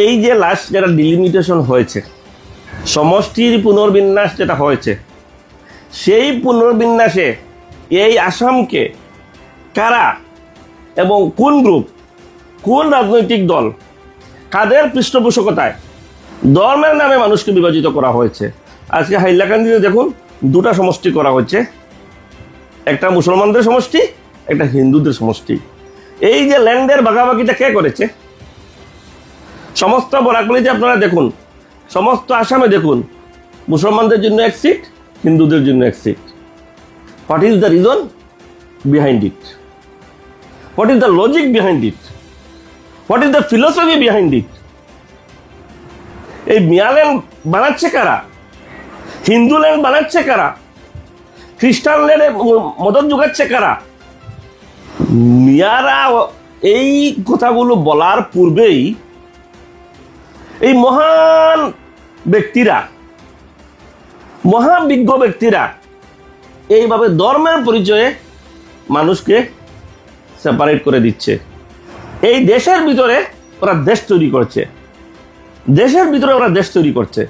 এই যে লাস্ট যেটা ডিলিমিটেশন হয়েছে, সমষ্টির পুনর্বিন্যাস যেটা হয়েছে, সেই পুনর্বিন্যাসে এই আসামকে কারা এবং কোন গ্রুপ, কোন রাজনৈতিক দল, কাদের পৃষ্ঠপোষকতায় ধর্মের নামে মানুষকে বিভাজিত করা হয়েছে। আজকে হাইলাকান্দিতে দেখুন দুটা সমষ্টি করা হচ্ছে, একটা মুসলমানদের সমষ্টি, একটা হিন্দুদের সমষ্টি। এই যে ল্যান্ডের ভাগাভাগিটা কে করেছে? সমস্ত বরাকলিতে আপনারা দেখুন, সমস্ত আসামে দেখুন, মুসলমানদের জন্য এক সিট, হিন্দুদের জন্য এক seat. What is the reason behind it? What is the logic behind it? What is the philosophy behind it? এই মিয়া ল্যান্ড বানাচ্ছে কারা? হিন্দু ল্যান্ড বানাচ্ছে কারা? খ্রিস্টান ল্যান্ডে মদত যোগাচ্ছে কারা? মিয়ারা এই কথাগুলো বলার পূর্বেই এই মহান ব্যক্তিরা, মহাবিজ্ঞ ব্যক্তিরা এইভাবে ধর্মের পরিচয়ে মানুষকে সেপারেট করে দিচ্ছে। এই দেশের ভিতরে ওরা দেশ তৈরি করছে, দেশের ভিতরে ওরা দেশ তৈরি করছে।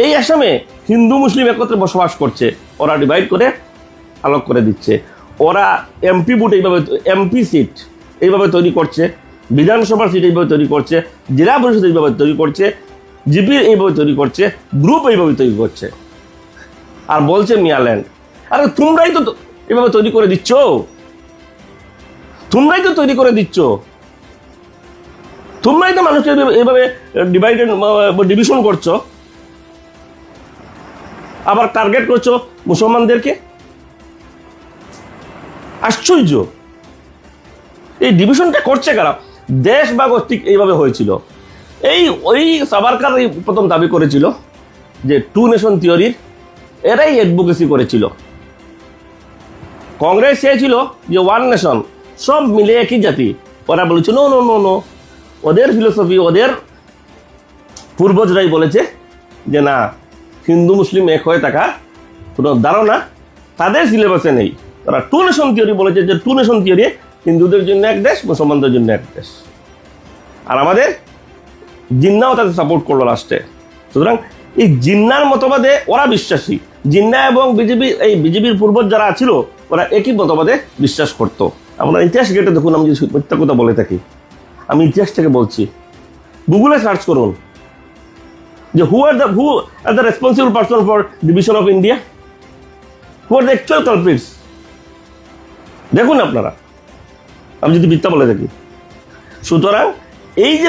এই আসামে হিন্দু মুসলিম একত্রে বসবাস করছে, ওরা ডিভাইড করে আলোক করে দিচ্ছে। ওরা এমপি বুট এইভাবে, এমপি সিট এইভাবে তৈরি করছে, বিধানসভার সিট এইভাবে তৈরি করছে, জেলা পরিষদ এইভাবে তৈরি করছে, জিপি এইভাবে তৈরি করছে, গ্রুপ এইভাবে তৈরি করছে, আর বলছে মিয়াল্যান্ড। আরে তোমরাই তো এইভাবে তৈরি করে দিচ্ছ, তোমরাই তো তৈরি করে দিচ্ছ, তোমরাই তো মানুষকে এইভাবে ডিভিশন করছো, আবার টার্গেট করছো মুসলমানদেরকে। আশ্চর্য! এই ডিভিশনটা করছে কারা? দেশ ভাগ ঠিক এইভাবে হয়েছিল। ওই সাভারকার প্রথম দাবি করেছিল যে টু নেশন থিওরির, এরাই অ্যাডভোকেসি করেছিল। কংগ্রেস চেয়েছিল যে ওয়ান নেশন, সব মিলে একই জাতি। ওরা বলেছিল নো নো নো নো, ওদের ফিলোসফি, ওদের পূর্বজরাই বলেছে যে না, হিন্দু মুসলিম এক হয়ে থাকা কোনো ধারণা তাদের সিলেবাসে নেই। তারা টু নেশন থিওরি বলেছে, যে টু নেশন থিওরি হিন্দুদের জন্য এক দেশ, মুসলমানদের জন্য এক দেশ। আর আমাদের জিন্নাও তাদের সাপোর্ট করলো লাস্টে। সুতরাং এই জিন্নার মতবাদে ওরা বিশ্বাসী। জিন্না এবং বিজেপি, এই বিজেপির পূর্বজ যারা ছিল, ওরা একই মতবাদে বিশ্বাস করতো। আমরা ইতিহাস ঘেটে দেখুন, আমি যদি মিথ্যা কথা বলে থাকি, আমি ইতিহাস থেকে বলছি, গুগলে সার্চ করুন যে who are the responsible person for division of India, who are the actual culprits. দেখুন আপনারা, আমি যদি মিথ্যা বলে থাকি। সুতরাং এই যে